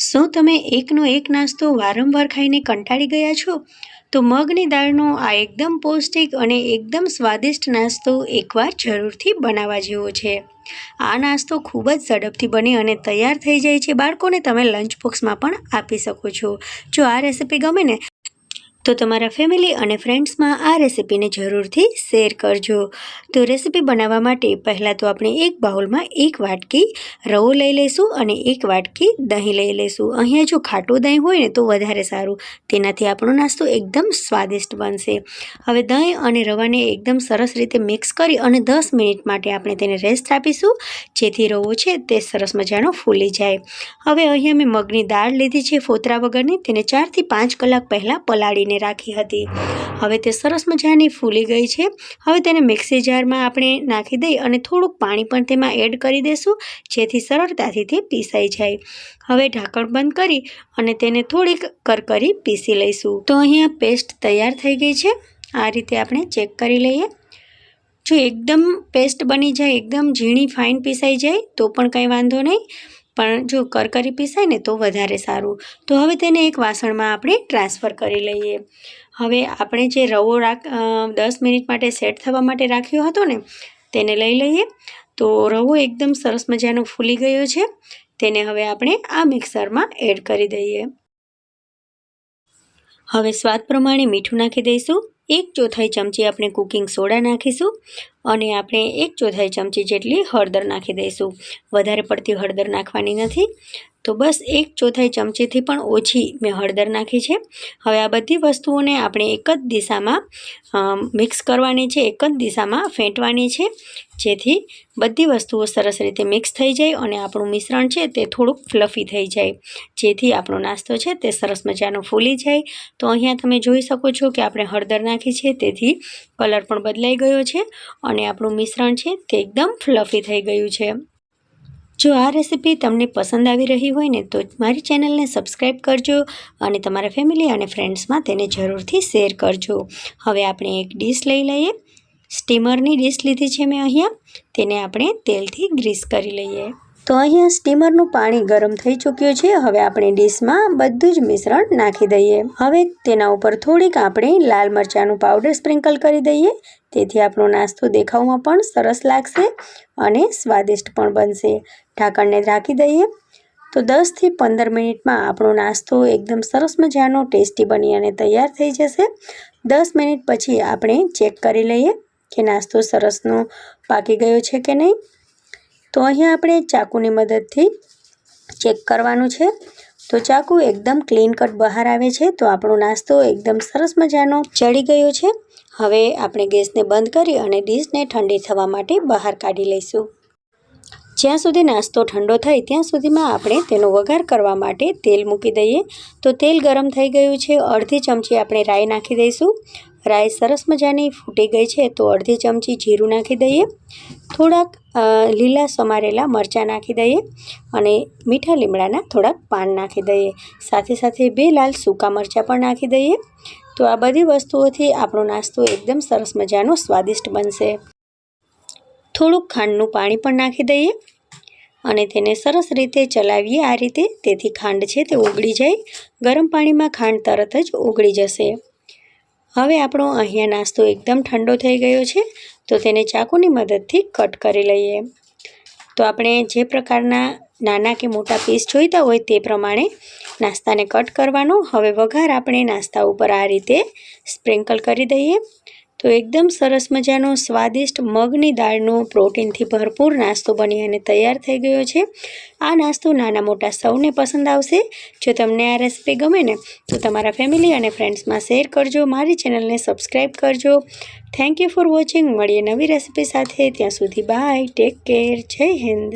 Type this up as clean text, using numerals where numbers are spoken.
શું તમે એકનો એક નાસ્તો વારંવાર ખાઈને કંટાળી ગયા છો? તો મગની દાળનો આ એકદમ પૌષ્ટિક અને એકદમ સ્વાદિષ્ટ નાસ્તો એકવાર જરૂરથી બનાવવા જેવો છે. આ નાસ્તો ખૂબ જ ઝડપથી બની અને તૈયાર થઈ જાય છે. બાળકોને તમે લંચ બોક્સમાં પણ આપી શકો છો. જો આ રેસીપી ગમે ને તો તમારા ફેમિલી અને ફ્રેન્ડ્સમાં આ રેસીપીને જરૂરથી શેર કરજો. તો રેસીપી બનાવવા માટે પહેલાં તો આપણે એક બાઉલમાં 1 વાટકી રવો લઈ લઈશું અને 1 વાટકી દહીં લઈ લઈશું. અહીંયા જો ખાટું દહીં હોય ને તો વધારે સારું, તેનાથી આપણો નાસ્તો એકદમ સ્વાદિષ્ટ બનશે. હવે દહીં અને રવાને એકદમ સરસ રીતે મિક્સ કરી અને 10 મિનિટ માટે આપણે તેને રેસ્ટ આપીશું, જેથી રવો છે તે સરસ મજાનો ફૂલી જાય. હવે અહીંયા મેં મગની દાળ લીધી છે ફોતરા વગરની, તેને 4 થી 5 કલાક પહેલાં પલાળીને રાખી હતી. હવે તે સરસ મજાની ફૂલી ગઈ છે. હવે તેને મિક્સી જારમાં આપણે નાખી દઈ અને થોડુંક પાણી પણ તેમાં એડ કરી દઈશું, જેથી સરળતાથી તે પીસાઈ જાય. હવે ઢાંકણ બંધ કરી અને તેને થોડીક કરકરી પીસી લઈશું. તો અહીંયા પેસ્ટ તૈયાર થઈ ગઈ છે. આ રીતે આપણે ચેક કરી લઈએ. જો એકદમ પેસ્ટ બની જાય, એકદમ ઝીણી ફાઇન પીસાઈ જાય તો પણ કંઈ વાંધો નહીં, પણ જો કરકરી પીસાય ને તો વધારે સારું. તો હવે તેને એક વાસણમાં આપણે ટ્રાન્સફર કરી લઈએ. હવે આપણે જે રવો 10 મિનિટ માટે સેટ થવા માટે રાખ્યો હતો ને, તેને લઈ લઈએ. તો રવો એકદમ સરસ મજાનો ફૂલી ગયો છે. તેને હવે આપણે આ મિક્સરમાં એડ કરી દઈએ. હવે સ્વાદ પ્રમાણે મીઠું નાખી દઈશું. 1/4 ચમચી આપણે કુકિંગ સોડા નાખીશું અને આપણે 1/4 ચમચી જેટલી હળદર નાખી દઈશું. વધારે પડતી હળદર નાખવાની નથી, તો બસ 1/4 ચમચીથી પણ ઓછી મેં હળદર નાખી છે. હવે આ બધી વસ્તુઓને આપણે એક જ દિશામાં મિક્સ કરવાની છે, એક જ દિશામાં ફેંટવાની છે, જેથી બધી વસ્તુઓ સરસ રીતે મિક્સ થઈ જાય અને આપણું મિશ્રણ છે તે થોડુંક ફ્લફી થઈ જાય, જેથી આપણો નાસ્તો છે તે સરસ મજાનો ફૂલી જાય. તો અહીંયા તમે જોઈ શકો છો કે આપણે હળદર નાખી છે, તેથી કલર પણ બદલાઈ ગયો છે અને આપણું મિશ્રણ છે તે એકદમ ફ્લફી થઈ ગયું છે. જો આ રેસીપી તમને પસંદ આવી રહી હોય ને તો મારી ચેનલને સબસ્ક્રાઈબ કરજો અને તમારા ફેમિલી અને ફ્રેન્ડ્સમાં તેને જરૂરથી શેર કરજો. હવે આપણે એક ડીશ લઈ લઈએ. સ્ટીમરની ડીશ લીધી છે મેં અહીંયા. તેને આપણે તેલથી ગ્રીસ કરી લઈએ. તો અહીંયા સ્ટીમરનું પાણી ગરમ થઈ ચૂક્યું છે. હવે આપણે ડીશમાં બધું જ મિશ્રણ નાખી દઈએ. હવે તેના ઉપર થોડીક આપણે લાલ મરચાંનું પાવડર સ્પ્રિંકલ કરી દઈએ, તેથી આપણો નાસ્તો દેખાવમાં પણ સરસ લાગશે અને સ્વાદિષ્ટ પણ બનશે. ઢાંકણને ઢાંકી દઈએ. તો 10 થી 15 મિનિટમાં આપણો નાસ્તો એકદમ સરસ મજાનો ટેસ્ટી બની અને તૈયાર થઈ જશે. 10 મિનિટ પછી આપણે ચેક કરી લઈએ કે નાસ્તો સરસનો પાકી ગયો છે કે નહીં. તો અહીંયા આપણે ચાકુની મદદથી ચેક કરવાનું છે. તો ચાકુ એકદમ ક્લીન કટ બહાર આવે છે, તો આપણો નાસ્તો એકદમ સરસ મજાનો ચડી ગયો છે. હવે આપણે ગેસને બંધ કરી અને ડીશને ઠંડી થવા માટે બહાર કાઢી લઈશું. જ્યાં સુધી નાસ્તો ઠંડો થાય ત્યાં સુધીમાં આપણે તેનો વઘાર કરવા માટે તેલ મૂકી દઈએ. તો તેલ ગરમ થઈ ગયું છે. અડધી ચમચી આપણે રાઈ નાખી દઈશું. રાઈ સરસ મજાની ફૂટી ગઈ છે, તો અડધી ચમચી જીરું નાખી દઈએ. થોડાક લીલા સમારેલા મરચાં નાખી દઈએ અને મીઠા લીમડાના થોડાક પાન નાખી દઈએ. સાથે સાથે 2 લાલ સૂકા મરચાં પણ નાખી દઈએ. તો આ બધી વસ્તુઓથી આપણો નાસ્તો એકદમ સરસ મજાનો સ્વાદિષ્ટ બનશે. થોડુંક ખાંડનું પાણી પણ નાખી દઈએ અને તેને સરસ રીતે ચલાવીએ આ રીતે, તેથી ખાંડ છે તે ઓગળી જાય. ગરમ પાણીમાં ખાંડ તરત જ ઓગળી જશે. હવે આપણો અહીંયા નાસ્તો એકદમ ઠંડો થઈ ગયો છે, તો તેને ચાકુની મદદથી કટ કરી લઈએ. તો આપણે જે પ્રકારના નાના કે મોટા પીસ જોઈતા હોય તે પ્રમાણે નાસ્તાને કટ કરવાનો. હવે વઘાર આપણે નાસ્તા ઉપર આ રીતે સ્પ્રિંકલ કરી દઈએ. તો એકદમ સરસ મજાનો સ્વાદિષ્ટ મગની દાળનો પ્રોટીનથી ભરપૂર નાસ્તો બની અને તૈયાર થઈ ગયો છે. આ નાસ્તો નાના મોટા સૌને પસંદ આવશે. જો તમને આ રેસીપી ગમે ને તો તમારા ફેમિલી અને ફ્રેન્ડ્સમાં શેર કરજો. મારી ચેનલને સબસ્ક્રાઈબ કરજો. Thank you for watching. મળીએ નવી રેસીપી સાથે. ત્યાં સુધી બાય, ટેક કેર, જય હિન્દ.